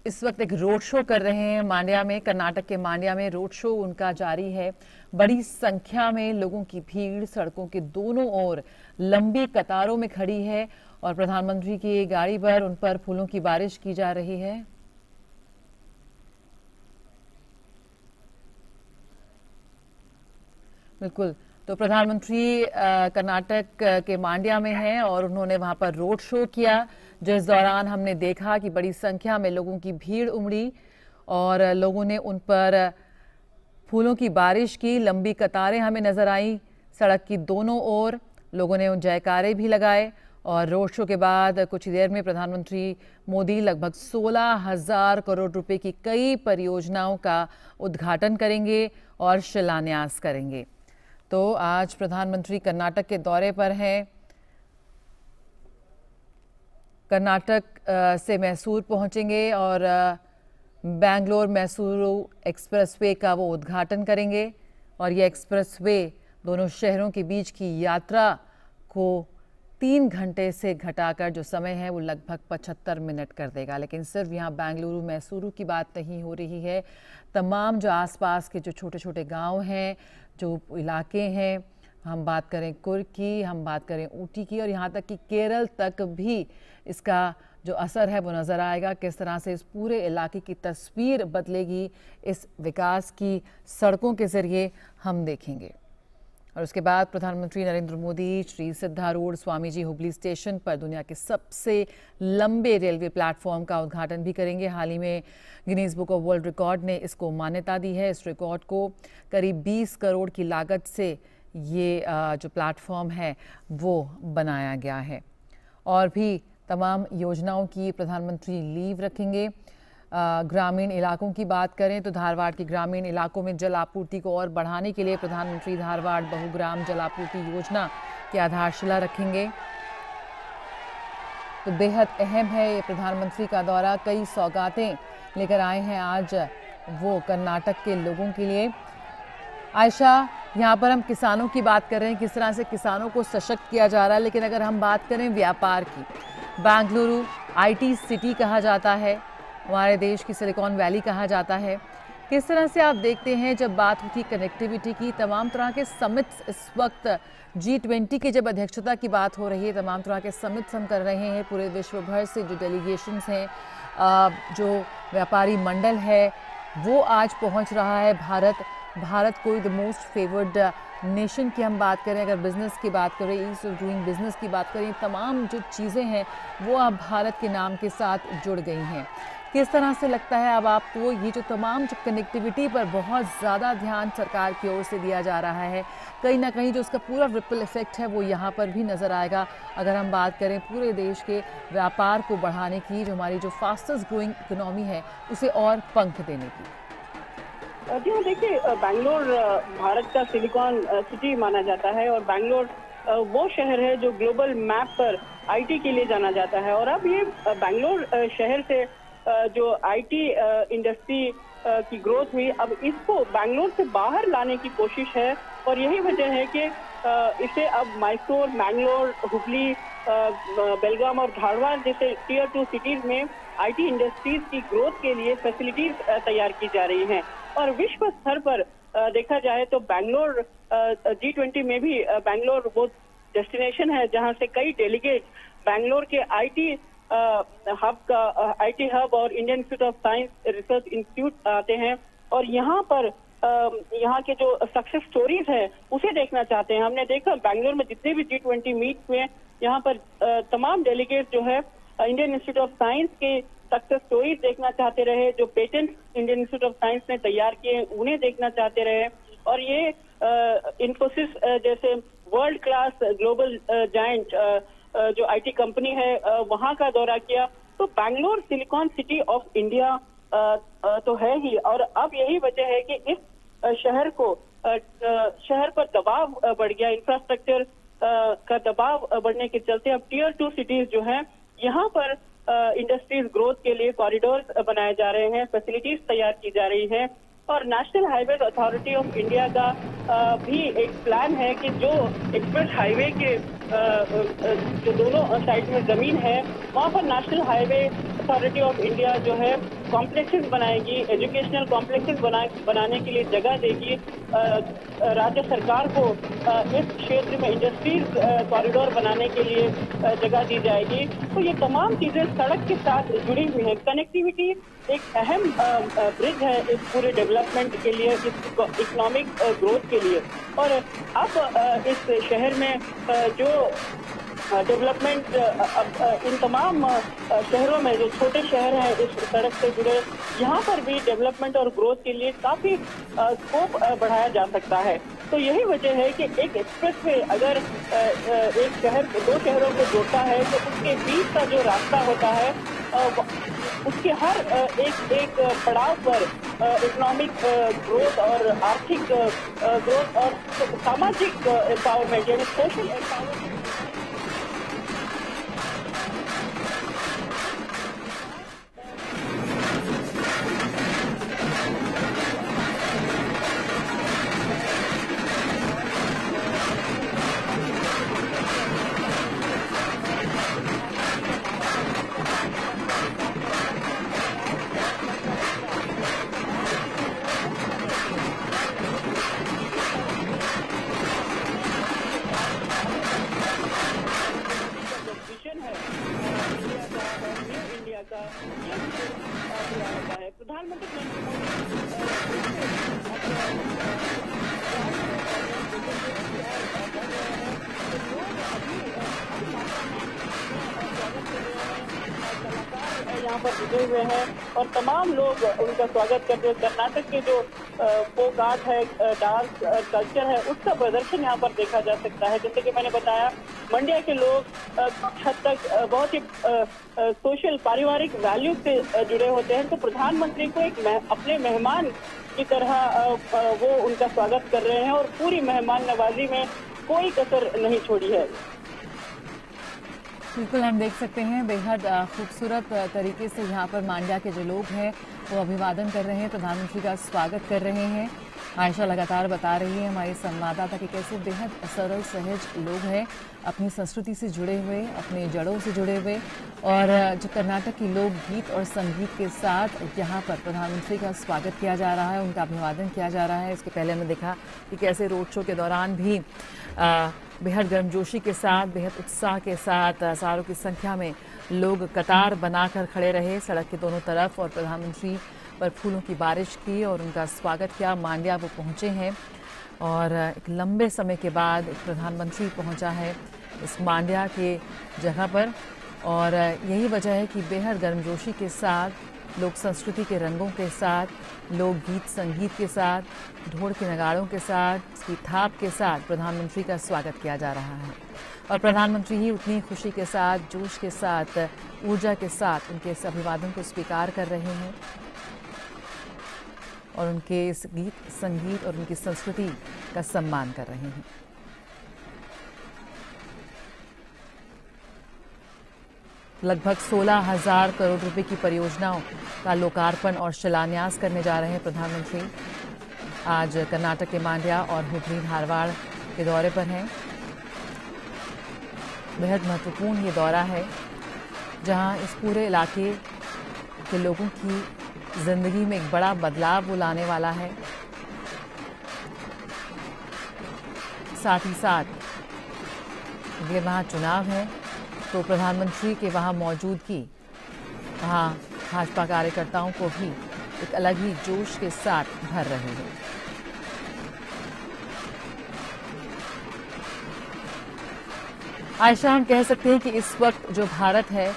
Speaker 2: इस वक्त एक रोड शो कर रहे हैं मांड्या में, कर्नाटक के मांड्या में रोड शो उनका जारी है। बड़ी संख्या में लोगों की भीड़ सड़कों के दोनों ओर लंबी कतारों में खड़ी है और प्रधानमंत्री की गाड़ी पर उन पर फूलों की बारिश की जा रही है। बिल्कुल, तो प्रधानमंत्री कर्नाटक के मांड्या में हैं और उन्होंने वहां पर रोड शो किया, जिस दौरान हमने देखा कि बड़ी संख्या में लोगों की भीड़ उमड़ी और लोगों ने उन पर फूलों की बारिश की। लंबी कतारें हमें नजर आई सड़क की दोनों ओर, लोगों ने उन जयकारे भी लगाए। और रोड शो के बाद कुछ देर में प्रधानमंत्री मोदी लगभग 16,000 करोड़ रुपए की कई परियोजनाओं का उद्घाटन करेंगे और शिलान्यास करेंगे। तो आज प्रधानमंत्री कर्नाटक के दौरे पर हैं। कर्नाटक से मैसूर पहुंचेंगे और बेंगलोर मैसूरू एक्सप्रेसवे का वो उद्घाटन करेंगे और ये एक्सप्रेसवे दोनों शहरों के बीच की यात्रा को 3 घंटे से घटाकर जो समय है वो लगभग 75 मिनट कर देगा। लेकिन सिर्फ यहाँ बेंगलुरु मैसूरू की बात नहीं हो रही है, तमाम जो आसपास के जो छोटे छोटे गांव हैं, जो इलाके हैं, हम बात करें कुर्ग की, हम बात करें ऊटी की, और यहाँ तक कि केरल तक भी इसका जो असर है वो नज़र आएगा। किस तरह से इस पूरे इलाके की तस्वीर बदलेगी इस विकास की सड़कों के ज़रिए हम देखेंगे। और उसके बाद प्रधानमंत्री नरेंद्र मोदी श्री सिद्धारूढ़ स्वामी जी हुबली स्टेशन पर दुनिया के सबसे लंबे रेलवे प्लेटफॉर्म का उद्घाटन भी करेंगे। हाल ही में Guinness book of world record ने इसको मान्यता दी है। इस रिकॉर्ड को करीब 20 करोड़ की लागत से ये जो प्लेटफॉर्म है वो बनाया गया है। और भी तमाम योजनाओं की प्रधानमंत्री लीव रखेंगे। ग्रामीण इलाकों की बात करें तो धारवाड़ के ग्रामीण इलाकों में जल आपूर्ति को और बढ़ाने के लिए प्रधानमंत्री धारवाड़ बहुग्राम जल आपूर्ति योजना की आधारशिला रखेंगे। तो बेहद अहम है ये प्रधानमंत्री का दौरा। कई सौगातें लेकर आए हैं आज वो कर्नाटक के लोगों के लिए। आयशा, यहाँ पर हम किसानों की बात कर रहे हैं, किस तरह से किसानों को सशक्त किया जा रहा है। लेकिन अगर हम बात करें व्यापार की, बेंगलुरु आईटी सिटी कहा जाता है, हमारे देश की सिलिकॉन वैली कहा जाता है। किस तरह से आप देखते हैं जब बात होती कनेक्टिविटी की, तमाम तरह के समिट्स इस वक्त G20 की जब अध्यक्षता की बात हो रही है, तमाम तरह के समिट्स हम कर रहे हैं। पूरे विश्व भर से जो डेलीगेशंस हैं, जो व्यापारी मंडल है वो आज पहुंच रहा है भारत कोई द मोस्ट फेवर्ड नेशन की हम बात करें, अगर बिज़नेस की बात करें, ईज़ ऑफ डूइंग बिज़नेस की बात करें, तमाम जो चीज़ें हैं वो अब भारत के नाम के साथ जुड़ गई हैं। किस तरह से लगता है अब आपको ये जो तमाम जो कनेक्टिविटी पर बहुत ज़्यादा ध्यान सरकार की ओर से दिया जा रहा है, कहीं ना कहीं जो उसका पूरा रिपल इफेक्ट है वो यहाँ पर भी नज़र आएगा। अगर हम बात करें पूरे देश के व्यापार को बढ़ाने की, जो हमारी जो फास्टेस्ट ग्रोइंग इकोनॉमी है उसे और पंख देने की।
Speaker 1: जी हाँ, देखिए बैंगलोर भारत का सिलिकॉन सिटी माना जाता है और बैंगलोर वो शहर है जो ग्लोबल मैप पर आईटी के लिए जाना जाता है। और अब ये बैंगलोर शहर से जो आईटी इंडस्ट्री की ग्रोथ हुई, अब इसको बैंगलोर से बाहर लाने की कोशिश है। और यही वजह है कि इसे अब मैसूर, मैंगलोर, हुबली, बेलगाम और धारवाड़ जैसे टियर 2 सिटीज में आईटी इंडस्ट्रीज की ग्रोथ के लिए फैसिलिटीज तैयार की जा रही हैं। और विश्व स्तर पर देखा जाए तो बैंगलोर G20 में भी बैंगलोर वो डेस्टिनेशन है जहां से कई डेलीगेट बैंगलोर के आईटी हब और Indian institute of science research institute आते हैं और यहाँ पर यहाँ के जो सक्सेस स्टोरीज है उसे देखना चाहते हैं। हमने देखा बैंगलोर में जितने भी G20 मीट हुए, यहाँ पर तमाम डेलीगेट जो है इंडियन इंस्टीट्यूट ऑफ साइंस के सक्सेस स्टोरीज देखना चाहते रहे, जो patent Indian institute of science ने तैयार किए उन्हें देखना चाहते रहे। और ये इन्फोसिस जैसे वर्ल्ड क्लास ग्लोबल जायंट जो आईटी कंपनी है वहां का दौरा किया। तो Bangalore silicon city of India तो है ही, और अब यही वजह है कि इस शहर पर दबाव बढ़ गया, इंफ्रास्ट्रक्चर का दबाव बढ़ने के चलते अब टियर 2 सिटीज जो हैं यहाँ पर इंडस्ट्रीज ग्रोथ के लिए कॉरिडोर्स बनाए जा रहे हैं, फैसिलिटीज तैयार की जा रही हैं। और national highways authority of India का भी एक प्लान है कि जो एक्सप्रेस हाईवे के जो दोनों साइड में जमीन है वहाँ पर national highway authority of India जो है कॉम्प्लेक्सेस बनाएगी, एजुकेशनल कॉम्प्लेक्सेस बनाने के लिए जगह देगी। राज्य सरकार को इस क्षेत्र में इंडस्ट्रीज कॉरिडोर बनाने के लिए जगह दी जाएगी। तो ये तमाम चीजें सड़क के साथ जुड़ी हुई हैं। कनेक्टिविटी एक अहम ब्रिज है इस पूरे डेवलपमेंट के लिए, इस इकोनॉमिक ग्रोथ के लिए। और अब इस शहर में जो डेवलपमेंट इन तमाम शहरों में जो छोटे शहर हैं इस सड़क से जुड़े, यहाँ पर भी डेवलपमेंट और ग्रोथ के लिए काफी स्कोप बढ़ाया जा सकता है। तो यही वजह है कि एक एक्सप्रेसवे अगर एक शहर दो शहरों को जोड़ता है तो उसके बीच का जो रास्ता होता है उसके हर एक पड़ाव पर इकोनॉमिक ग्रोथ और आर्थिक ग्रोथ और सामाजिक एम्पावरमेंट यानी सोशल एम्पावरमेंट का ये दिया होता है। प्रधानमंत्री यहाँ पर जुटे हुए हैं और तमाम लोग उनका स्वागत करते हैं। कर्नाटक के जो फोक आर्ट है, डांस कल्चर है, उसका प्रदर्शन यहाँ पर देखा जा सकता है। जैसे कि मैंने बताया, मंड्या के लोग कुछ हद तक बहुत ही सोशल पारिवारिक वैल्यू से जुड़े होते हैं, तो प्रधानमंत्री को एक अपने मेहमान की तरह वो उनका स्वागत कर रहे हैं और पूरी मेहमान नवाजी में कोई कसर नहीं छोड़ी है।
Speaker 2: बिल्कुल, हम देख सकते हैं बेहद खूबसूरत तरीके से यहाँ पर मांड्या के जो लोग हैं वो अभिवादन कर रहे हैं, प्रधानमंत्री का स्वागत कर रहे हैं। आयशा लगातार बता रही है हमारे संवाददाता कि कैसे बेहद सरल सहज लोग हैं, अपनी संस्कृति से जुड़े हुए, अपने जड़ों से जुड़े हुए, और जो कर्नाटक की लोक गीत और संगीत के साथ यहाँ पर प्रधानमंत्री का स्वागत किया जा रहा है, उनका अभिवादन किया जा रहा है। इसके पहले हमने देखा कि कैसे रोड शो के दौरान भी बेहद गर्मजोशी के साथ, बेहद उत्साह के साथ हजारों की संख्या में लोग कतार बनाकर खड़े रहे सड़क के दोनों तरफ और प्रधानमंत्री पर फूलों की बारिश की और उनका स्वागत किया। मांड्या वो पहुंचे हैं और एक लंबे समय के बाद एक प्रधानमंत्री पहुंचा है इस मांड्या के जगह पर, और यही वजह है कि बेहद गर्मजोशी के साथ, लोक संस्कृति के रंगों के साथ, लोक गीत संगीत के साथ, ढोल के नगाड़ों के साथ, इसकी थाप के साथ प्रधानमंत्री का स्वागत किया जा रहा है। और प्रधानमंत्री ही उतनी खुशी के साथ, जोश के साथ, ऊर्जा के साथ उनके इस अभिवादन को स्वीकार कर रहे हैं और उनके इस गीत संगीत और उनकी संस्कृति का सम्मान कर रहे हैं। लगभग 16,000 करोड़ रुपए की परियोजनाओं का लोकार्पण और शिलान्यास करने जा रहे हैं प्रधानमंत्री। आज कर्नाटक के मांड्या और हुबली धारवाड़ के दौरे पर हैं। बेहद महत्वपूर्ण ये दौरा है जहां इस पूरे इलाके के लोगों की जिंदगी में एक बड़ा बदलाव वो लाने वाला है। साथ ही साथ अगले माह चुनाव है, तो प्रधानमंत्री के वहां मौजूदगी वहां भाजपा कार्यकर्ताओं को भी एक अलग ही जोश के साथ भर रहे हैं। आयशा, हम कह सकते हैं कि इस वक्त जो भारत है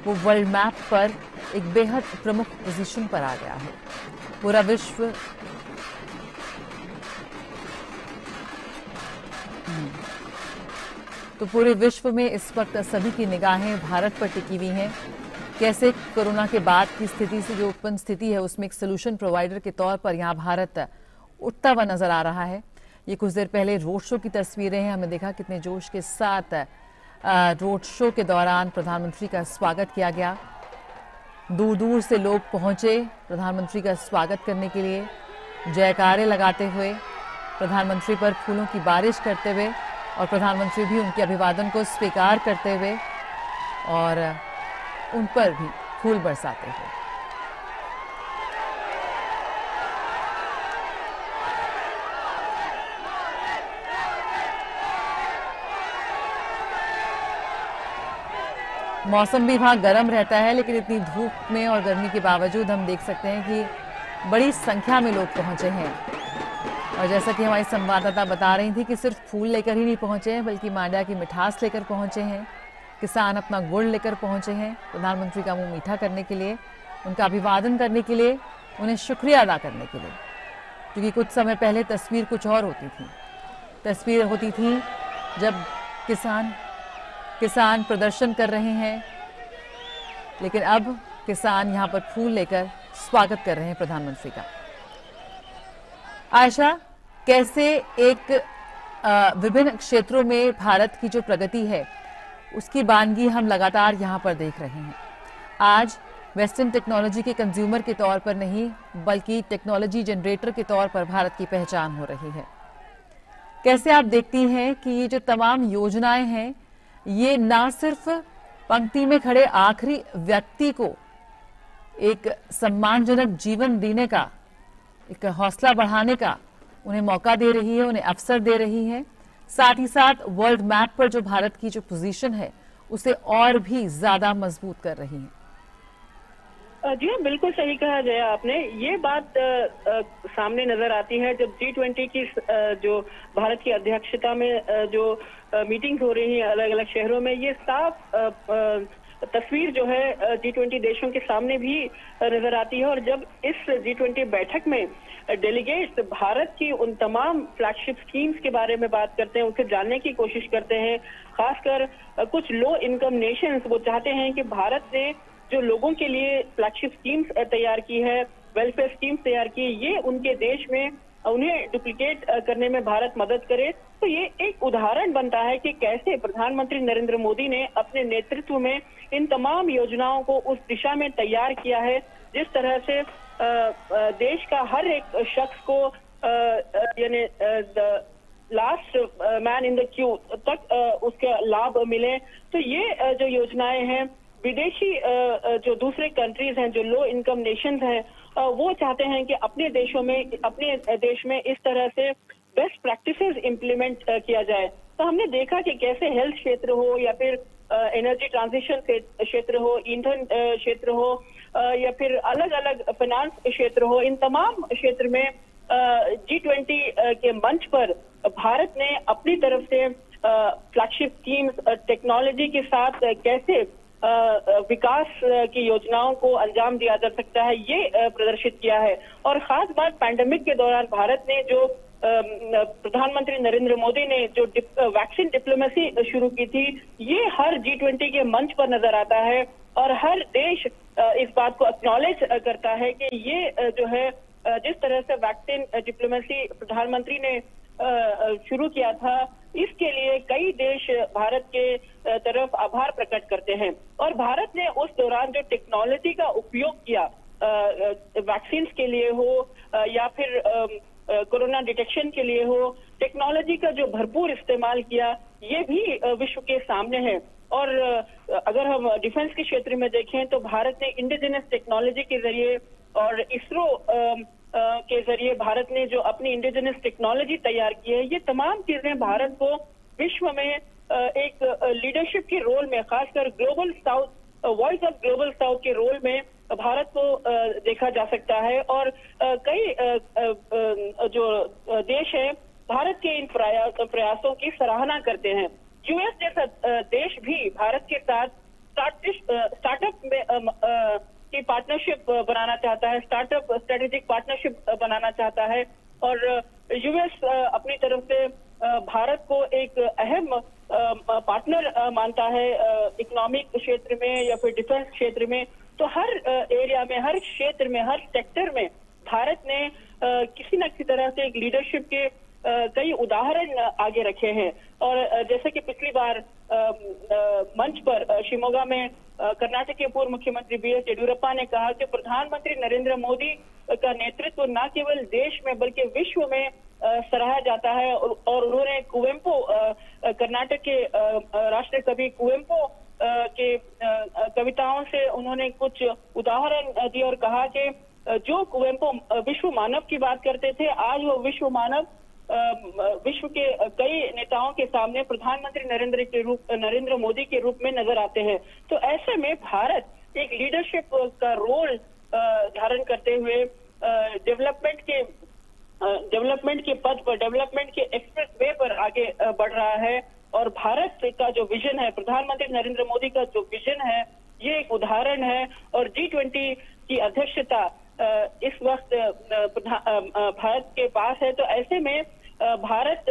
Speaker 2: वो वर्ल्ड मैप पर एक बेहद प्रमुख पोजीशन पर आ गया है। पूरा विश्व तो पूरे विश्व में इस वक्त सभी की निगाहें भारत पर टिकी हुई हैं। कैसे कोरोना के बाद की स्थिति से जो उत्पन्न स्थिति है उसमें एक सोल्यूशन प्रोवाइडर के तौर पर यहाँ भारत उठता हुआ नजर आ रहा है। ये कुछ देर पहले रोड शो की तस्वीरें हैं, हमने देखा कितने जोश के साथ रोड शो के दौरान प्रधानमंत्री का स्वागत किया गया। दूर दूर से लोग पहुंचे प्रधानमंत्री का स्वागत करने के लिए, जयकारे लगाते हुए, प्रधानमंत्री पर फूलों की बारिश करते हुए और प्रधानमंत्री भी उनके अभिवादन को स्वीकार करते हुए और उन पर भी फूल बरसाते हुए। मौसम भी वहाँ गर्म रहता है, लेकिन इतनी धूप में और गर्मी के बावजूद हम देख सकते हैं कि बड़ी संख्या में लोग पहुंचे हैं। और जैसा कि हमारी संवाददाता बता रही थी कि सिर्फ फूल लेकर ही नहीं पहुंचे हैं, बल्कि मांड्या की मिठास लेकर पहुंचे हैं। किसान अपना गुड़ लेकर पहुंचे हैं प्रधानमंत्री का मुंह मीठा करने के लिए, उनका अभिवादन करने के लिए, उन्हें शुक्रिया अदा करने के लिए। क्योंकि कुछ समय पहले तस्वीर कुछ और होती थी। तस्वीर होती थी जब किसान प्रदर्शन कर रहे हैं, लेकिन अब किसान यहाँ पर फूल लेकर स्वागत कर रहे हैं प्रधानमंत्री का। आयशा, कैसे एक विभिन्न क्षेत्रों में भारत की जो प्रगति है उसकी बानगी हम लगातार यहाँ पर देख रहे हैं। आज वेस्टर्न टेक्नोलॉजी के कंज्यूमर के तौर पर नहीं, बल्कि टेक्नोलॉजी जनरेटर के तौर पर भारत की पहचान हो रही है। कैसे आप देखती हैं कि ये जो तमाम योजनाएं हैं, ये ना सिर्फ पंक्ति में खड़े आखिरी व्यक्ति को एक सम्मानजनक जीवन देने का, एक हौसला बढ़ाने का उन्हें मौका दे रही है, उन्हें अवसर दे रही है, साथ ही साथ वर्ल्ड मैप पर जो भारत की जो पोजीशन है उसे और भी ज्यादा मजबूत कर रही है।
Speaker 1: जी हाँ, बिल्कुल सही कहा जया आपने। ये बात सामने नजर आती है जब G20 की जो भारत की अध्यक्षता में जो मीटिंग हो रही है अलग अलग शहरों में, ये साफ तस्वीर जो है G20 देशों के सामने भी नजर आती है। और जब इस G20 बैठक में डेलीगेट्स भारत की उन तमाम फ्लैगशिप स्कीम्स के बारे में बात करते हैं, उसे जानने की कोशिश करते हैं, खासकर कुछ लो इनकम नेशंस वो चाहते हैं कि भारत ने जो लोगों के लिए फ्लैगशिप स्कीम्स तैयार की है, वेलफेयर स्कीम्स तैयार की है, ये उनके देश में उन्हें डुप्लीकेट करने में भारत मदद करे। तो ये एक उदाहरण बनता है कि कैसे प्रधानमंत्री नरेंद्र मोदी ने अपने नेतृत्व में इन तमाम योजनाओं को उस दिशा में तैयार किया है, जिस तरह से देश का हर एक शख्स को यानी last man in the Q तक उसका लाभ मिले। तो ये जो योजनाएं हैं, विदेशी जो दूसरे कंट्रीज हैं, जो लो इनकम नेशंस हैं, वो चाहते हैं कि अपने देश में इस तरह से बेस्ट प्रैक्टिसेस इंप्लीमेंट किया जाए। तो हमने देखा कि कैसे हेल्थ क्षेत्र हो या फिर एनर्जी ट्रांजिशन क्षेत्र हो, ईंधन क्षेत्र हो या फिर अलग अलग फाइनेंस क्षेत्र हो, इन तमाम क्षेत्र में G20 के मंच पर भारत ने अपनी तरफ से फ्लैगशिप स्कीम्स टेक्नोलॉजी के साथ कैसे विकास की योजनाओं को अंजाम दिया जा सकता है, ये प्रदर्शित किया है। और खास बात, पैंडेमिक के दौरान भारत ने जो प्रधानमंत्री नरेंद्र मोदी ने जो वैक्सीन डिप्लोमेसी शुरू की थी, ये हर G20 के मंच पर नजर आता है और हर देश इस बात को एक्नॉलेज करता है कि ये जो है जिस तरह से वैक्सीन डिप्लोमेसी प्रधानमंत्री ने शुरू किया था, इसके लिए कई देश भारत के तरफ आभार प्रकट करते हैं। और भारत ने उस दौरान जो टेक्नोलॉजी का उपयोग किया वैक्सीन के लिए हो या फिर कोरोना डिटेक्शन के लिए हो, टेक्नोलॉजी का जो भरपूर इस्तेमाल किया, ये भी विश्व के सामने है। और अगर हम डिफेंस के क्षेत्र में देखें तो भारत ने इंडिजिनस टेक्नोलॉजी के जरिए और इसरो के जरिए भारत ने जो अपनी इंडिजिनस टेक्नोलॉजी तैयार की है, ये तमाम चीजें भारत को विश्व में एक लीडरशिप के रोल में, खासकर global south, voice of global south के रोल में भारत को देखा जा सकता है। और कई जो देश हैं भारत के इन प्रयासों की सराहना करते हैं। यूएस जैसा देश भी भारत के साथ स्टार्टअप में की पार्टनरशिप बनाना चाहता है, स्टार्टअप स्ट्रेटेजिक पार्टनरशिप बनाना चाहता है। और यूएस अपनी तरफ से भारत को एक अहम पार्टनर मानता है इकोनॉमिक क्षेत्र में या फिर डिफेंस क्षेत्र में। तो हर एरिया में, हर क्षेत्र में, हर सेक्टर में भारत ने किसी न किसी तरह से एक लीडरशिप के कई उदाहरण आगे रखे हैं। और जैसे कि पिछली बार मंच पर शिमोगा में कर्नाटक के पूर्व मुख्यमंत्री BS येडियुरप्पा ने कहा कि प्रधानमंत्री नरेंद्र मोदी का नेतृत्व न केवल देश में बल्कि विश्व में सराहा जाता है। और उन्होंने कुवेम्पो, कर्नाटक के राष्ट्रीय कवि कुवेम्पो के कविताओं से उन्होंने कुछ उदाहरण दिए और कहा कि जो कुवेम्पो विश्व मानव की बात करते थे, आज वो विश्व के कई नेताओं के सामने प्रधानमंत्री नरेंद्र मोदी के रूप में नजर आते हैं। तो ऐसे में भारत एक लीडरशिप का रोल धारण करते हुए डेवलपमेंट के पद पर, डेवलपमेंट के एक्सप्रेस वे पर आगे बढ़ रहा है। और भारत का जो विजन है, प्रधानमंत्री नरेंद्र मोदी का जो विजन है, ये एक उदाहरण है। और G20 की अध्यक्षता इस वक्त भारत के पास है। तो ऐसे में भारत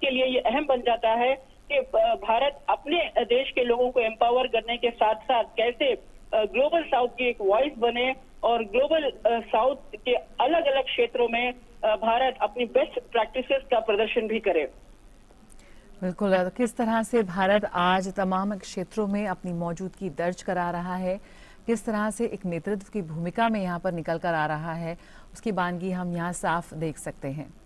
Speaker 1: के लिए ये अहम बन जाता है कि भारत अपने देश के लोगों को एम्पावर करने के साथ साथ कैसे ग्लोबल साउथ की एक वॉइस बने और ग्लोबल साउथ के अलग अलग क्षेत्रों में भारत अपनी बेस्ट प्रैक्टिसेस का प्रदर्शन भी करे।
Speaker 2: बिल्कुल, किस तरह से भारत आज तमाम क्षेत्रों में अपनी मौजूदगी दर्ज करा रहा है, किस तरह से एक नेतृत्व की भूमिका में यहाँ पर निकल कर आ रहा है, उसकी बानगी हम यहाँ साफ देख सकते हैं।